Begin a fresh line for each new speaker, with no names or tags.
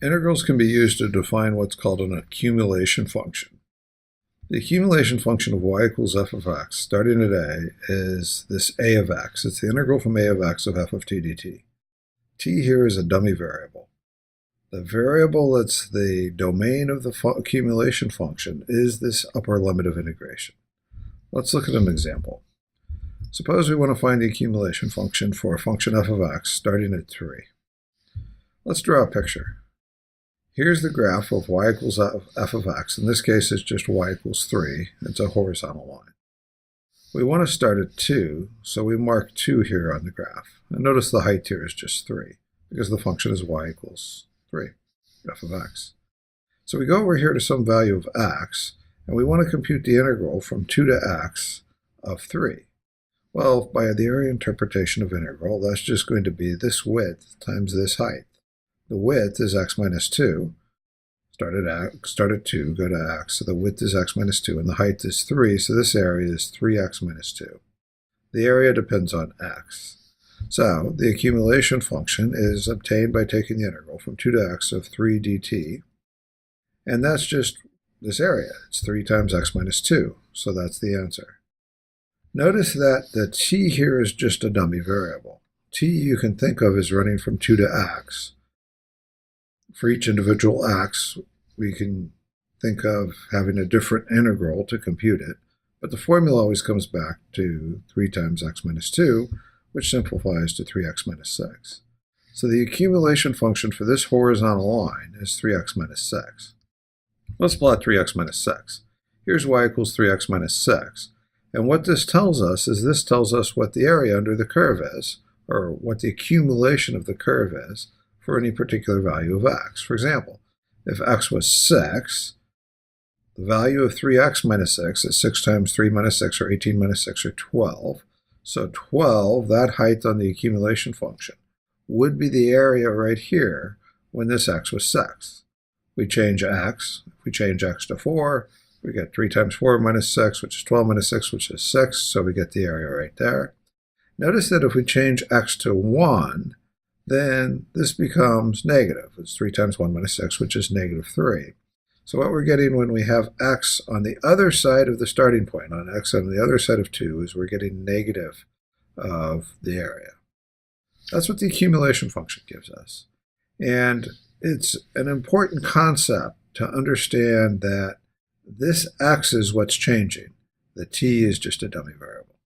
Integrals can be used to define what's called an accumulation function. The accumulation function of y equals f of x, starting at a, is this a of x. It's the integral from a of x of f of t dt. T here is a dummy variable. The variable that's the domain of the accumulation function is this upper limit of integration. Let's look at an example. Suppose we want to find the accumulation function for a function f of x starting at 3. Let's draw a picture. Here's the graph of y equals f of x. In this case, it's just y equals 3. It's a horizontal line. We want to start at 2, so we mark 2 here on the graph. And notice the height here is just 3, because the function is y equals 3, f of x. So we go over here to some value of x, and we want to compute the integral from 2 to x of 3. Well, by the area interpretation of integral, that's just going to be this width times this height. The width is x minus 2. Start at 2, go to x. So the width is x minus 2, and the height is 3. So this area is 3x minus 2. The area depends on x. So the accumulation function is obtained by taking the integral from 2 to x of 3 dt. And that's just this area. It's 3 times x minus 2. So that's the answer. Notice that the t here is just a dummy variable. T you can think of as running from 2 to x. For each individual x, we can think of having a different integral to compute it, but the formula always comes back to 3 times x minus 2, which simplifies to 3x minus 6. So the accumulation function for this horizontal line is 3x minus 6. Let's plot 3x minus 6. Here's y equals 3x minus 6. And what this tells us is this tells us what the area under the curve is, or what the accumulation of the curve is, for any particular value of x. For example, if x was 6, the value of 3x minus 6 is 6 times 3 minus 6, or 18 minus 6, or 12. So 12, that height on the accumulation function, would be the area right here when this x was 6. We change x. If we change x to 4, we get 3 times 4 minus 6, which is 12 minus 6, which is 6. So we get the area right there. Notice that if we change x to 1, then this becomes negative. It's 3 times 1 minus 6, which is negative 3. So what we're getting when we have x on the other side of the starting point, on x on the other side of 2, is we're getting negative of the area. That's what the accumulation function gives us. And it's an important concept to understand that this x is what's changing. The t is just a dummy variable.